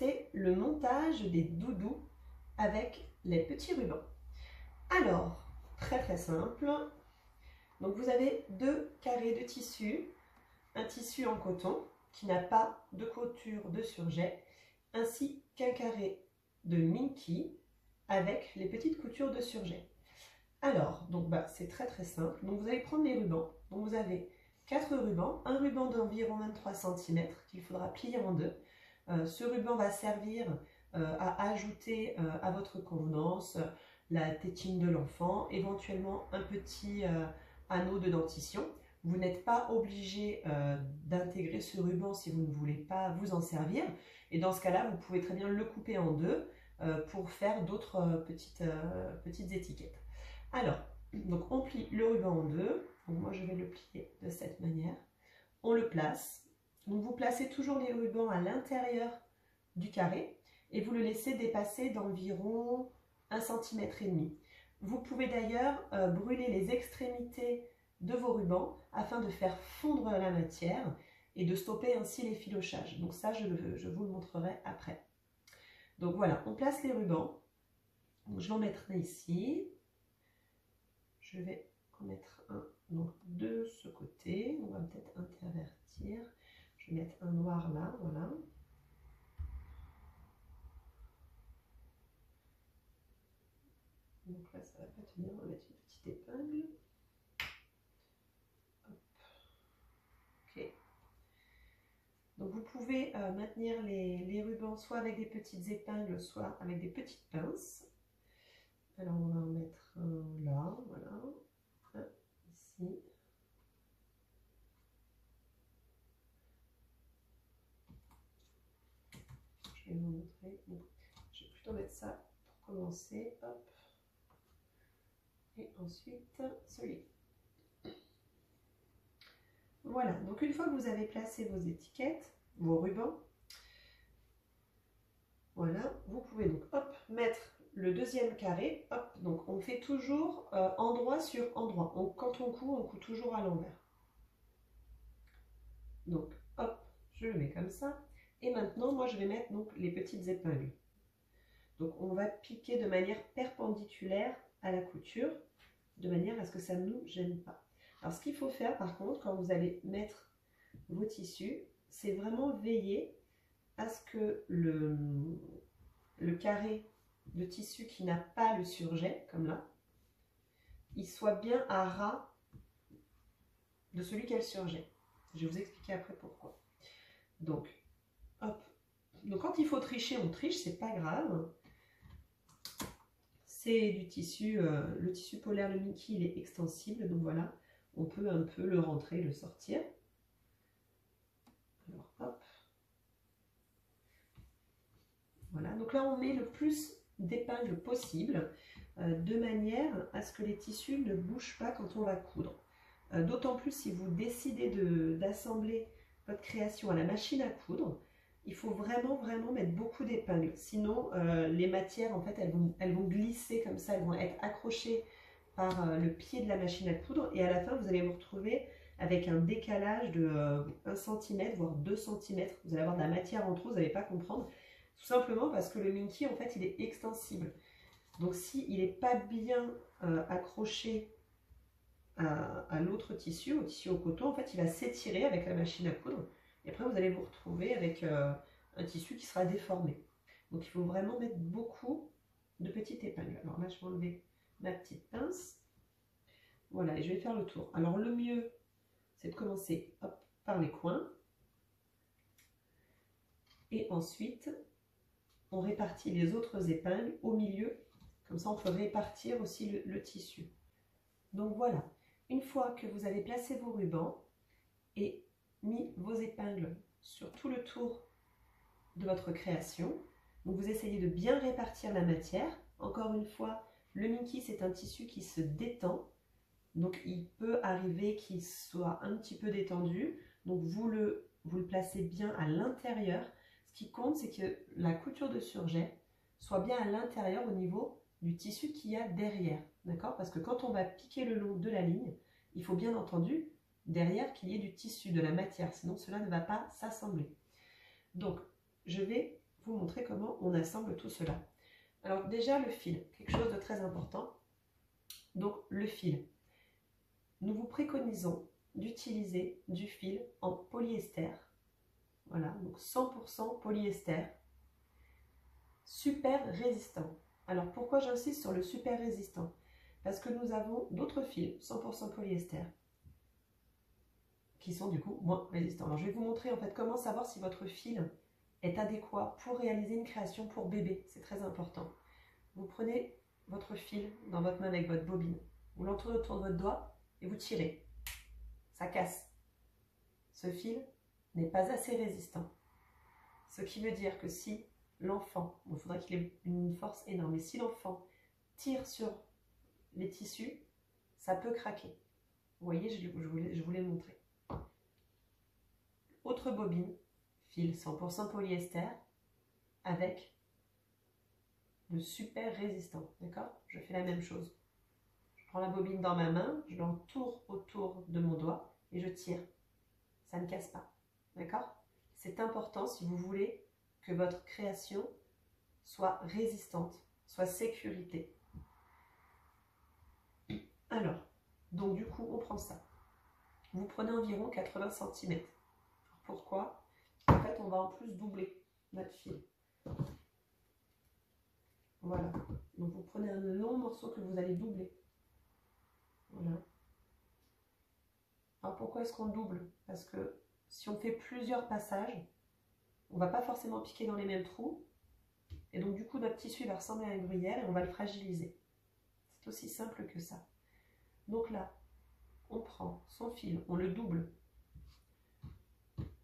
présenter le montage des doudous avec les petits rubans. Alors, très simple. Donc vous avez 2 carrés de tissu, un tissu en coton qui n'a pas de couture de surjet, ainsi qu'un carré de Minky avec les petites coutures de surjet. Alors, donc c'est très simple. Donc vous allez prendre les rubans. Donc vous avez 4 rubans, un ruban d'environ 23 cm qu'il faudra plier en deux. Ce ruban va servir à ajouter à votre convenance la tétine de l'enfant, éventuellement un petit anneau de dentition. Vous n'êtes pas obligé d'intégrer ce ruban si vous ne voulez pas vous en servir. Et dans ce cas-là, vous pouvez très bien le couper en deux pour faire d'autres petites étiquettes. Alors, donc on plie le ruban en deux. Donc moi, je vais le plier de cette manière. On le place. Donc vous placez toujours les rubans à l'intérieur du carré et vous le laissez dépasser d'environ 1,5 cm. Vous pouvez d'ailleurs brûler les extrémités de vos rubans afin de faire fondre la matière et de stopper ainsi les filochages. Donc ça, je vous le montrerai après. Donc voilà, on place les rubans. Donc, je vais en mettre un ici. Je vais en mettre un donc, de ce côté. On va peut-être intervertir. Je vais mettre un noir là, voilà. Donc là, ça ne va pas tenir. On va mettre une petite épingle. Hop. Ok. Donc vous pouvez maintenir les rubans soit avec des petites épingles, soit avec des petites pinces. Alors on va en mettre un là, voilà, un ici. Je vais vous montrer. Donc, je vais plutôt mettre ça pour commencer. Hop. Et ensuite celui. Voilà, donc une fois que vous avez placé vos étiquettes, vos rubans, voilà, vous pouvez donc hop, mettre le deuxième carré, hop, donc on fait toujours endroit sur endroit. Quand on coud toujours à l'envers. Donc hop, je le mets comme ça. Et maintenant, moi je vais mettre donc les petites épingles. Donc on va piquer de manière perpendiculaire à la couture, de manière à ce que ça ne nous gêne pas. Alors ce qu'il faut faire par contre, quand vous allez mettre vos tissus, c'est vraiment veiller à ce que le carré de tissu qui n'a pas le surjet, comme là, il soit bien à ras de celui qui a le surjet. Je vais vous expliquer après pourquoi. Donc, hop. Donc quand il faut tricher, on triche, c'est pas grave. C'est du tissu, le tissu polaire, le Minky, il est extensible, donc voilà, on peut un peu le rentrer, le sortir. Alors, hop. Voilà, donc là on met le plus d'épingles possible, de manière à ce que les tissus ne bougent pas quand on va coudre. D'autant plus si vous décidez d'assembler votre création à la machine à coudre, il faut vraiment mettre beaucoup d'épingles. Sinon, les matières, en fait, elles vont glisser comme ça, elles vont être accrochées par le pied de la machine à coudre. Et à la fin, vous allez vous retrouver avec un décalage de 1 cm, voire 2 cm. Vous allez avoir de la matière en trop, vous n'allez pas comprendre. Tout simplement parce que le Minky, en fait, il est extensible. Donc, s'il n'est pas bien accroché à l'autre tissu, au tissu au coton, en fait, il va s'étirer avec la machine à coudre. Et après, vous allez vous retrouver avec un tissu qui sera déformé. Donc, il faut vraiment mettre beaucoup de petites épingles. Alors là, je vais enlever ma petite pince. Voilà, et je vais faire le tour. Alors, le mieux, c'est de commencer hop, par les coins. Et ensuite, on répartit les autres épingles au milieu. Comme ça, on peut répartir aussi le tissu. Donc, voilà. Une fois que vous avez placé vos rubans et mis vos épingles sur tout le tour de votre création, donc vous essayez de bien répartir la matière. Encore une fois, le Minky, c'est un tissu qui se détend. Donc, il peut arriver qu'il soit un petit peu détendu. Donc, vous le placez bien à l'intérieur. Ce qui compte, c'est que la couture de surjet soit bien à l'intérieur au niveau du tissu qu'il y a derrière. D'accord? Parce que quand on va piquer le long de la ligne, il faut bien entendu derrière qu'il y ait du tissu, de la matière. Sinon, cela ne va pas s'assembler. Donc, je vais vous montrer comment on assemble tout cela. Alors déjà le fil, quelque chose de très important. Donc le fil, nous vous préconisons d'utiliser du fil en polyester. Voilà, donc 100% polyester, super résistant. Alors pourquoi j'insiste sur le super résistant? Parce que nous avons d'autres fils 100% polyester qui sont du coup moins résistants. Alors je vais vous montrer en fait comment savoir si votre fil est adéquat pour réaliser une création pour bébé. C'est très important. Vous prenez votre fil dans votre main avec votre bobine, vous l'entourez autour de votre doigt et vous tirez. Ça casse. Ce fil n'est pas assez résistant. Ce qui veut dire que si l'enfant, il faudra qu'il ait une force énorme, mais si l'enfant tire sur les tissus, ça peut craquer. Vous voyez, je voulais le montrer. Autre bobine, fil 100% polyester avec le super résistant. D'accord? Je fais la même chose. Je prends la bobine dans ma main, je l'entoure autour de mon doigt et je tire. Ça ne casse pas. D'accord? C'est important si vous voulez que votre création soit résistante, soit sécurité. Alors, donc du coup, on prend ça. Vous prenez environ 80 cm. Pourquoi? En fait, on va en plus doubler notre fil. Voilà. Donc, vous prenez un long morceau que vous allez doubler. Voilà. Alors, pourquoi est-ce qu'on double? Parce que si on fait plusieurs passages, on ne va pas forcément piquer dans les mêmes trous. Et donc, du coup, notre tissu va ressembler à une gruyère et on va le fragiliser. C'est aussi simple que ça. Donc là, on prend son fil, on le double.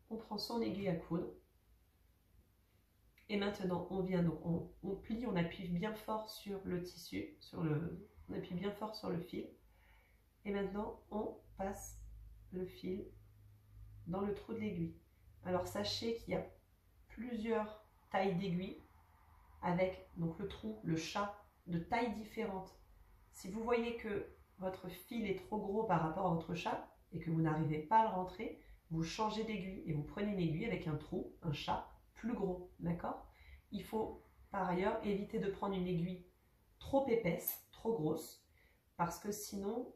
On prend son aiguille à coudre. Et maintenant, on vient donc, on plie, on appuie bien fort sur le tissu, on appuie bien fort sur le fil. Et maintenant, on passe le fil dans le trou de l'aiguille. Alors sachez qu'il y a plusieurs tailles d'aiguilles avec donc le trou, le chat, de tailles différentes. Si vous voyez que votre fil est trop gros par rapport à votre chat et que vous n'arrivez pas à le rentrer, vous changez d'aiguille et vous prenez une aiguille avec un trou, un chat plus gros, d'accord? Il faut par ailleurs éviter de prendre une aiguille trop épaisse, trop grosse, parce que sinon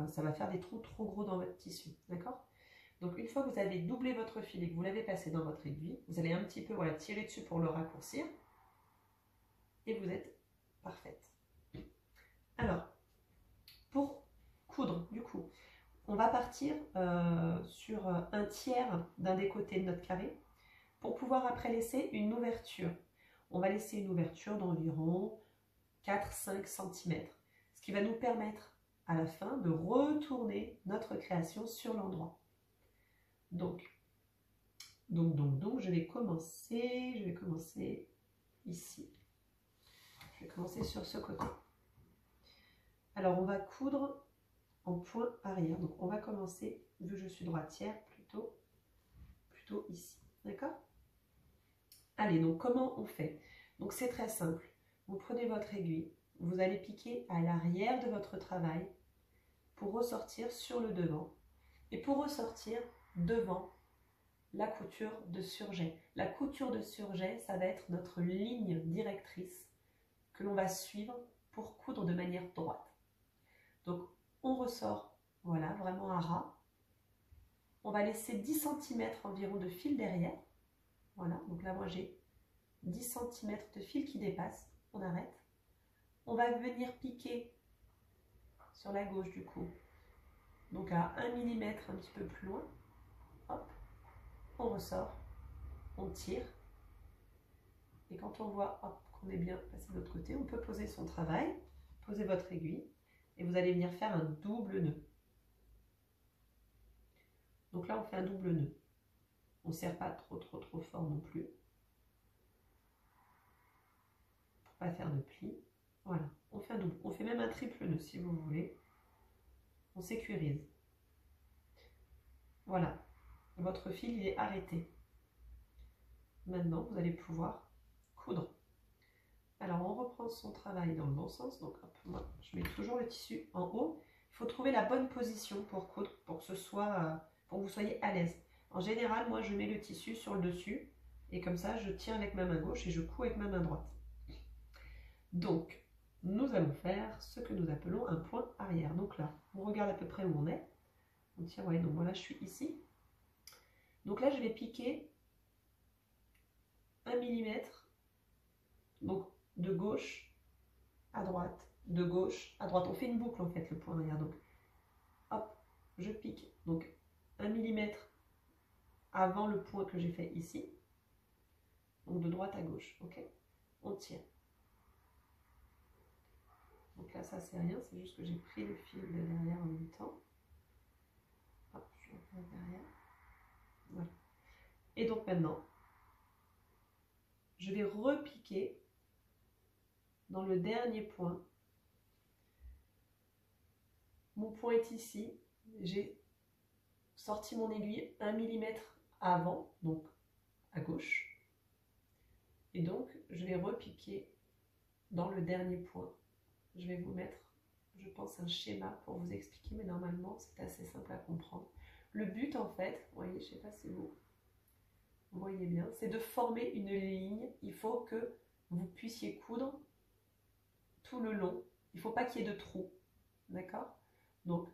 ça va faire des trous trop gros dans votre tissu, d'accord? Donc une fois que vous avez doublé votre fil et que vous l'avez passé dans votre aiguille, vous allez un petit peu tirer dessus pour le raccourcir et vous êtes parfaite. Alors, pour coudre, du coup, on va partir sur un tiers d'un des côtés de notre carré pour pouvoir après laisser une ouverture. On va laisser une ouverture d'environ 4-5 cm, ce qui va nous permettre à la fin de retourner notre création sur l'endroit. Donc, je vais commencer ici. Je vais commencer sur ce côté. Alors, on va coudre en point arrière. Donc, on va commencer, vu que je suis droitière, plutôt ici. D'accord? Allez, donc, comment on fait? Donc, c'est très simple. Vous prenez votre aiguille, vous allez piquer à l'arrière de votre travail pour ressortir sur le devant. Et pour ressortir devant la couture de surjet. La couture de surjet, ça va être notre ligne directrice que l'on va suivre pour coudre de manière droite. Donc, on ressort, voilà, vraiment à ras. On va laisser 10 cm environ de fil derrière. Voilà, donc là, moi, j'ai 10 cm de fil qui dépasse. On arrête. On va venir piquer sur la gauche, du coup. Donc, à 1 mm, un petit peu plus loin. Hop, on ressort. On tire. Et quand on voit qu'on est bien passé de l'autre côté, on peut poser son travail, poser votre aiguille. Et vous allez venir faire un double nœud. Donc là, on fait un double nœud. On ne serre pas trop fort non plus. Pour ne pas faire de plis. Voilà, on fait un double. On fait même un triple nœud si vous voulez. On sécurise. Voilà. Votre fil, il est arrêté. Maintenant, vous allez pouvoir coudre. Alors, on reprend son travail dans le bon sens. Donc, hop, moi, je mets toujours le tissu en haut. Il faut trouver la bonne position pour coudre, pour que vous soyez à l'aise. En général, moi, je mets le tissu sur le dessus Et comme ça, je tiens avec ma main gauche et je couds avec ma main droite. Donc, nous allons faire ce que nous appelons un point arrière. Donc là, on regarde à peu près où on est. On tient, ouais, donc voilà, je suis ici. Donc là, je vais piquer 1 mm, donc de gauche à droite, de gauche à droite. On fait une boucle en fait, le point arrière. Donc, hop, je pique donc 1 mm avant le point que j'ai fait ici. Donc de droite à gauche, ok? On tient. Donc là, ça c'est rien, c'est juste que j'ai pris le fil de derrière en même temps. Hop, je repasse derrière. Voilà. Et donc maintenant, je vais repiquer dans le dernier point. Mon point est ici. J'ai sorti mon aiguille 1 mm avant, donc à gauche. Et donc, je vais repiquer dans le dernier point. Je vais vous mettre, je pense, un schéma pour vous expliquer, mais normalement, c'est assez simple à comprendre. Le but, en fait, vous voyez, je ne sais pas si vous voyez bien, c'est de former une ligne. Il faut que vous puissiez coudre tout le long. Il ne faut pas qu'il y ait de trous. D'accord? Donc,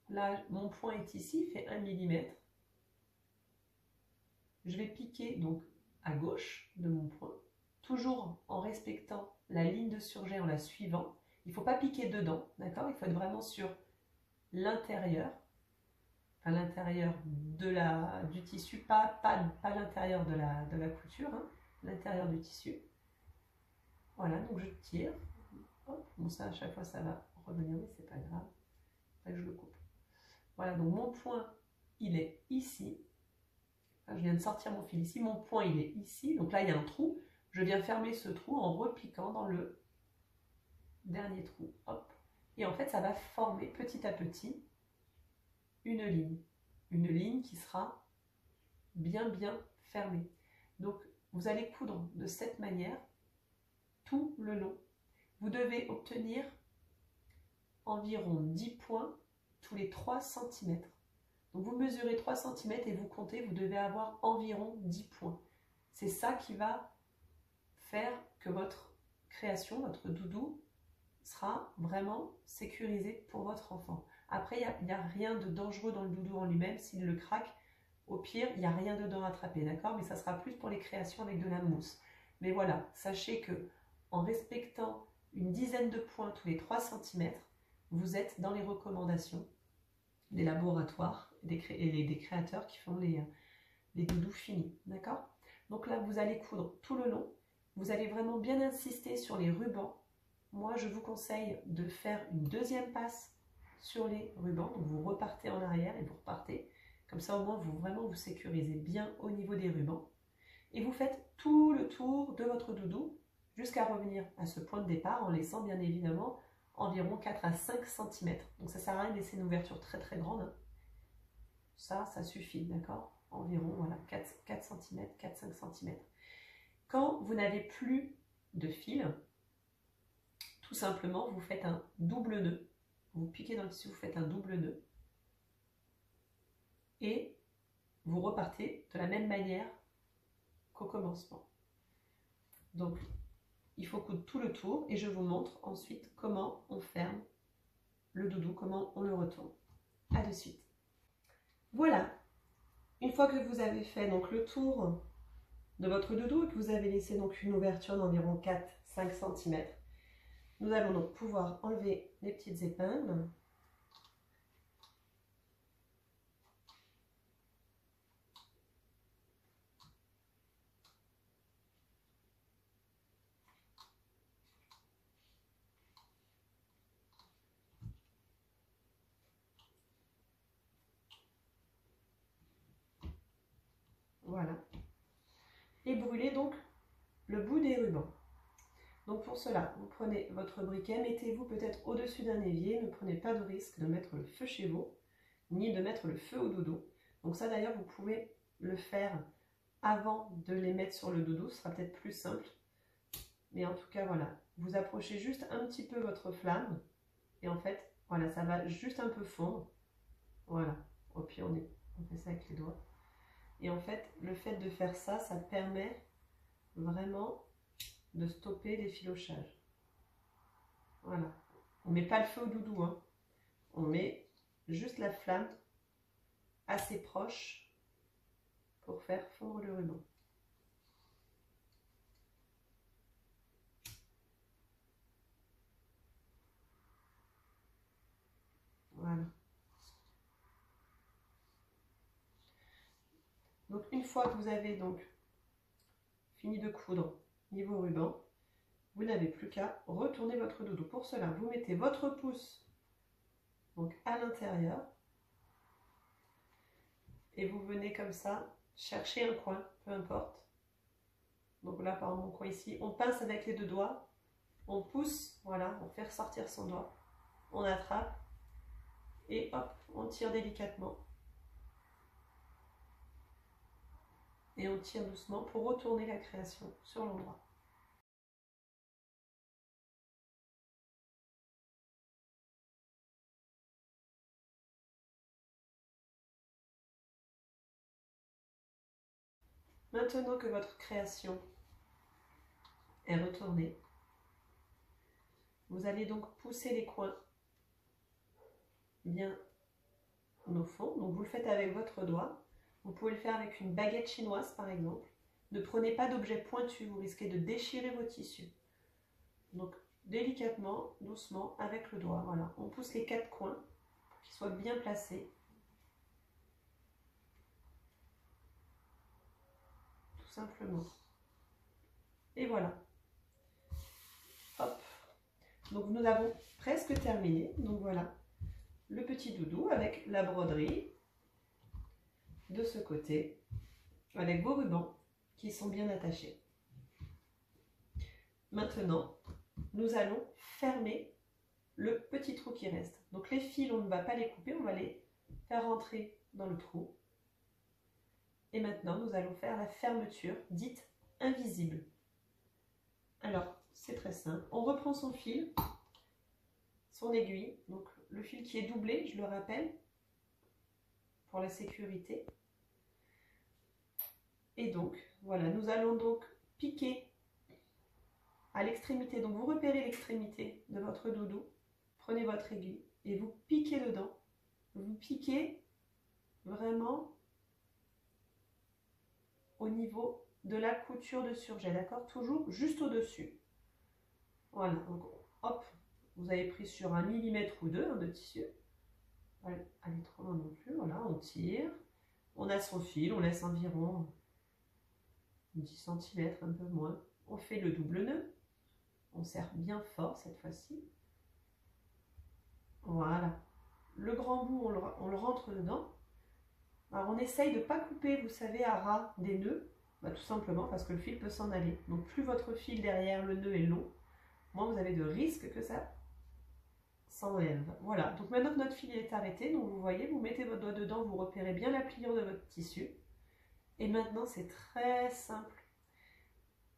là, mon point est ici, il fait 1 mm. Je vais piquer donc à gauche de mon point, toujours en respectant la ligne de surjet, en la suivant. Il ne faut pas piquer dedans, d'accord? Il faut être vraiment sur l'intérieur, enfin l'intérieur du tissu, pas l'intérieur de la couture, hein, l'intérieur du tissu. Voilà, donc je tire. Hop, bon ça à chaque fois ça va revenir, mais c'est pas grave. Après je le coupe. Voilà, donc mon point il est ici. Enfin, je viens de sortir mon fil ici, mon point il est ici, donc là il y a un trou. Je viens fermer ce trou en repiquant dans le dernier trou. Hop. Et en fait ça va former petit à petit une ligne qui sera bien fermée. Donc vous allez coudre de cette manière tout le long. Vous devez obtenir environ 10 points tous les 3 cm. Donc vous mesurez 3 cm et vous comptez, vous devez avoir environ 10 points. C'est ça qui va faire que votre création, votre doudou, sera vraiment sécurisé pour votre enfant. Après, il n'y a rien de dangereux dans le doudou en lui-même. S'il le craque, au pire, il n'y a rien dedans à attraper, d'accord? Mais ça sera plus pour les créations avec de la mousse. Mais voilà, sachez que en respectant une dizaine de points tous les 3 cm, vous êtes dans les recommandations des laboratoires et des créateurs qui font les doudous finis, d'accord? Donc là, vous allez coudre tout le long. Vous allez vraiment bien insister sur les rubans. Moi, je vous conseille de faire une deuxième passe sur les rubans. Donc, vous repartez en arrière et vous repartez. Comme ça, au moins, vous sécurisez bien au niveau des rubans. Et vous faites tout le tour de votre doudou jusqu'à revenir à ce point de départ en laissant bien évidemment environ 4 à 5 cm. Donc, ça ne sert à rien de laisser une ouverture très grande. Hein. Ça suffit, d'accord? Environ voilà, 4 cm, 4-5 cm. Quand vous n'avez plus de fil, tout simplement, vous faites un double nœud. Vous piquez dans le tissu, vous faites un double nœud. Et vous repartez de la même manière qu'au commencement. Donc, il faut coudre tout le tour et je vous montre ensuite comment on ferme le doudou, comment on le retourne. À de suite. Voilà. Une fois que vous avez fait donc le tour de votre doudou et que vous avez laissé donc une ouverture d'environ 4-5 cm, nous allons donc pouvoir enlever les petites épingles. Voilà. Et brûler donc le bout des rubans. Donc pour cela, vous prenez votre briquet, mettez-vous peut-être au-dessus d'un évier, ne prenez pas de risque de mettre le feu chez vous, ni de mettre le feu au doudou. Donc ça d'ailleurs, vous pouvez le faire avant de les mettre sur le doudou, ce sera peut-être plus simple. Mais en tout cas, voilà, vous approchez juste un petit peu votre flamme, et en fait, voilà, ça va juste un peu fondre. Voilà, au pire on fait ça avec les doigts. Et en fait, le fait de faire ça, ça permet vraiment de stopper les filochages. Voilà. On ne met pas le feu au doudou, hein. On met juste la flamme assez proche pour faire fondre le ruban. Voilà. Donc une fois que vous avez donc fini de coudre niveau ruban, vous n'avez plus qu'à retourner votre doudou. Pour cela, vous mettez votre pouce donc à l'intérieur et vous venez comme ça chercher un coin, peu importe. Donc là, par exemple, mon coin ici, on pince avec les deux doigts, on pousse, voilà, on fait ressortir son doigt, on attrape et hop, on tire délicatement. Et on tire doucement pour retourner la création sur l'endroit. Maintenant que votre création est retournée, vous allez donc pousser les coins bien au fond. Donc vous le faites avec votre doigt. Vous pouvez le faire avec une baguette chinoise par exemple. Ne prenez pas d'objet pointu, vous risquez de déchirer vos tissus. Donc délicatement, doucement, avec le doigt. Voilà, on pousse les quatre coins pour qu'ils soient bien placés. Tout simplement. Et voilà. Hop. Donc nous avons presque terminé. Donc voilà, le petit doudou avec la broderie de ce côté, avec vos rubans qui sont bien attachés. Maintenant, nous allons fermer le petit trou qui reste. Donc les fils, on ne va pas les couper, on va les faire rentrer dans le trou. Et maintenant, nous allons faire la fermeture dite invisible. Alors, c'est très simple. On reprend son fil, son aiguille, donc le fil qui est doublé, je le rappelle, pour la sécurité. Et donc, voilà, nous allons donc piquer à l'extrémité. Donc, vous repérez l'extrémité de votre doudou, prenez votre aiguille et vous piquez dedans. Vous piquez vraiment au niveau de la couture de surjet, d'accord? Toujours juste au-dessus. Voilà, donc hop, vous avez pris sur 1 mm ou 2 de tissu. Allez trop loin non plus, voilà, on tire. On a son fil, on laisse environ 10 cm, un peu moins. On fait le double nœud. On serre bien fort cette fois-ci. Voilà. Le grand bout, on le rentre dedans. Alors on essaye de ne pas couper, vous savez, à ras des nœuds. Bah, tout simplement parce que le fil peut s'en aller. Donc plus votre fil derrière le nœud est long, moins vous avez de risques que ça s'enlève. Voilà. Donc maintenant que notre fil est arrêté, donc vous voyez, vous mettez votre doigt dedans, vous repérez bien la pliure de votre tissu. Et maintenant c'est très simple.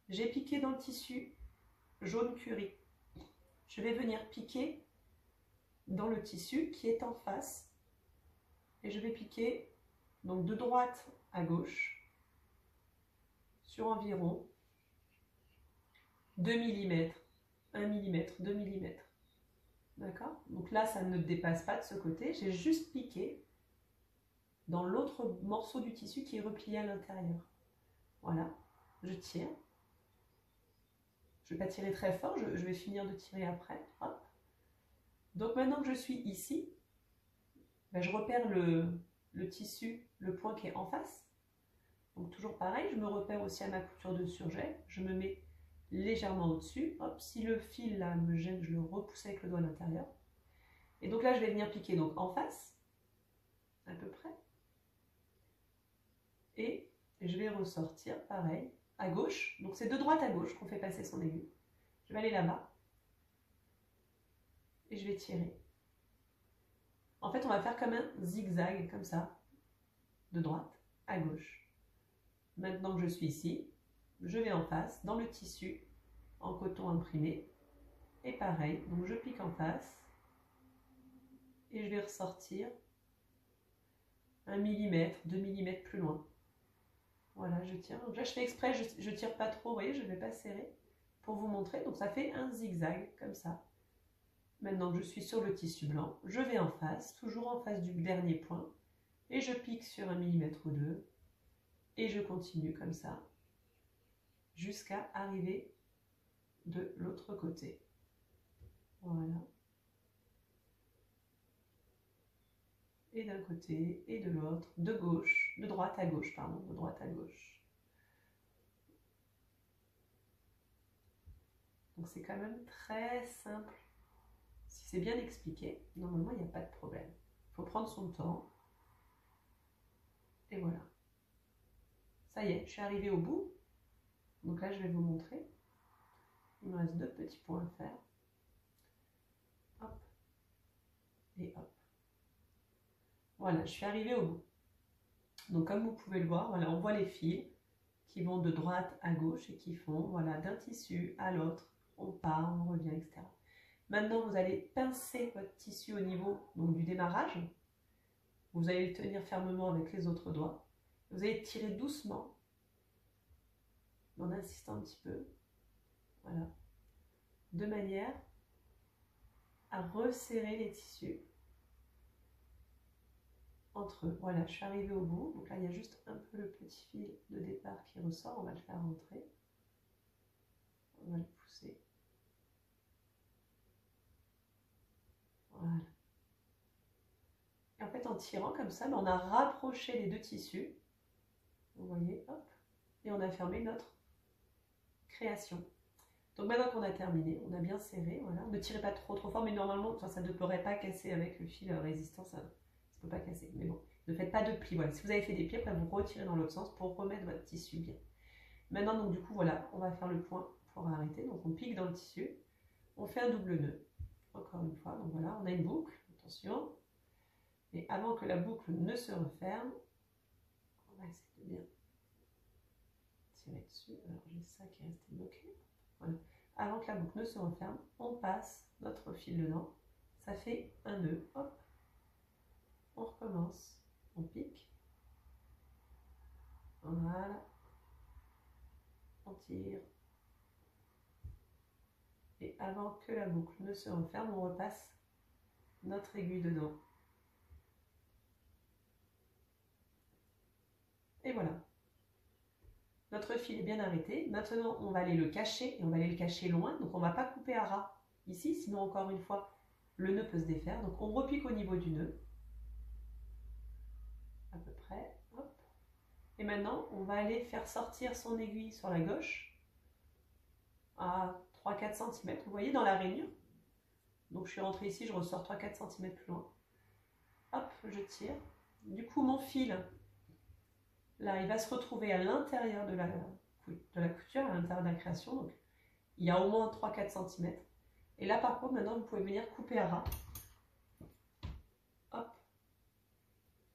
J'ai piqué dans le tissu jaune curry. Je vais venir piquer dans le tissu qui est en face et je vais piquer donc de droite à gauche sur environ 2 mm, 1 mm, 2 mm. D'accord? Donc là, ça ne dépasse pas de ce côté. J'ai juste piqué dans l'autre morceau du tissu qui est replié à l'intérieur. Voilà, je tire. Je ne vais pas tirer très fort, je vais finir de tirer après. Hop. Donc maintenant que je suis ici, ben je repère le tissu, le point qui est en face. Donc toujours pareil, je me repère aussi à ma couture de surjet. Je me mets légèrement au-dessus. Hop, si le fil là me gêne, je le repousse avec le doigt à l'intérieur. Et donc là, je vais venir piquer donc en face, à peu près. Et je vais ressortir pareil, à gauche. Donc c'est de droite à gauche qu'on fait passer son aiguille. Je vais aller là-bas. Et je vais tirer. En fait, on va faire comme un zigzag, comme ça, de droite à gauche. Maintenant que je suis ici, je vais en face, dans le tissu, en coton imprimé. Et pareil, donc je pique en face. Et je vais ressortir 1 mm, 2 mm plus loin. Voilà, je tire. Donc là, je fais exprès, je tire pas trop, vous voyez, je ne vais pas serrer pour vous montrer. Donc ça fait un zigzag, comme ça. Maintenant que je suis sur le tissu blanc, je vais en face, toujours en face du dernier point, et je pique sur 1 mm ou 2, et je continue comme ça, jusqu'à arriver de l'autre côté. Voilà. Et d'un côté, et de l'autre, de gauche, de droite à gauche, pardon, de droite à gauche. Donc c'est quand même très simple. Si c'est bien expliqué, normalement il n'y a pas de problème. Il faut prendre son temps. Et voilà. Ça y est, je suis arrivée au bout. Donc là, je vais vous montrer. Il me reste 2 petits points à faire. Hop. Et hop. Voilà, je suis arrivée au bout. Donc comme vous pouvez le voir, voilà, on voit les fils qui vont de droite à gauche et qui font, voilà, d'un tissu à l'autre. On part, on revient, etc. Maintenant, vous allez pincer votre tissu au niveau donc, du démarrage. Vous allez le tenir fermement avec les autres doigts. Vous allez tirer doucement, en insistant un petit peu. Voilà. De manière à resserrer les tissus entre eux. Voilà, je suis arrivée au bout. Donc là, il y a juste un peu le petit fil de départ qui ressort. On va le faire rentrer. On va le pousser. Voilà. Et en fait, en tirant comme ça, on a rapproché les 2 tissus. Vous voyez, hop. Et on a fermé notre création. Donc maintenant qu'on a terminé, on a bien serré, voilà. Ne tirez pas trop fort, mais normalement, ça ne devrait pas casser avec le fil résistant, ça ne peut pas casser. Mais bon, ne faites pas de plis, voilà. Si vous avez fait des plis, après vous retirez dans l'autre sens pour remettre votre tissu bien. Maintenant, donc du coup, voilà, on va faire le point pour arrêter. Donc on pique dans le tissu, on fait un double nœud, encore une fois. Donc voilà, on a une boucle, attention. Et avant que la boucle ne se referme, on va essayer de bien tirer dessus. Alors j'ai ça qui est resté bloqué. Voilà. Avant que la boucle ne se referme, on passe notre fil dedans. Ça fait un nœud. Hop. On recommence. On pique. Voilà. On tire. Et avant que la boucle ne se referme, on repasse notre aiguille dedans. Et voilà. Notre fil est bien arrêté. Maintenant, on va aller le cacher, et on va aller le cacher loin. Donc, on ne va pas couper à ras ici, sinon, encore une fois, le nœud peut se défaire. Donc, on repique au niveau du nœud. À peu près. Hop. Et maintenant, on va aller faire sortir son aiguille sur la gauche à 3-4 cm. Vous voyez, dans la rainure. Donc, je suis rentrée ici, je ressors 3-4 cm plus loin. Hop, je tire. Du coup, mon fil, là, il va se retrouver à l'intérieur de la couture, à l'intérieur de la création. Donc, il y a au moins 3-4 cm. Et là, par contre, maintenant, vous pouvez venir couper à ras. Hop.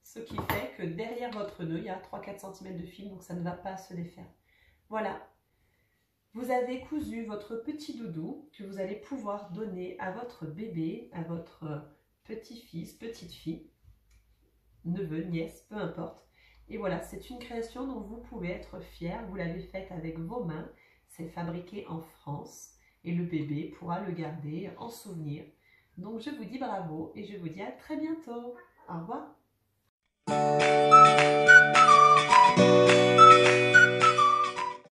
Ce qui fait que derrière votre nœud, il y a 3-4 cm de fil, donc ça ne va pas se défaire. Voilà. Vous avez cousu votre petit doudou que vous allez pouvoir donner à votre bébé, à votre petit-fils, petite-fille, neveu, nièce, peu importe. Et voilà, c'est une création dont vous pouvez être fier. Vous l'avez faite avec vos mains. C'est fabriqué en France et le bébé pourra le garder en souvenir. Donc je vous dis bravo et je vous dis à très bientôt. Au revoir.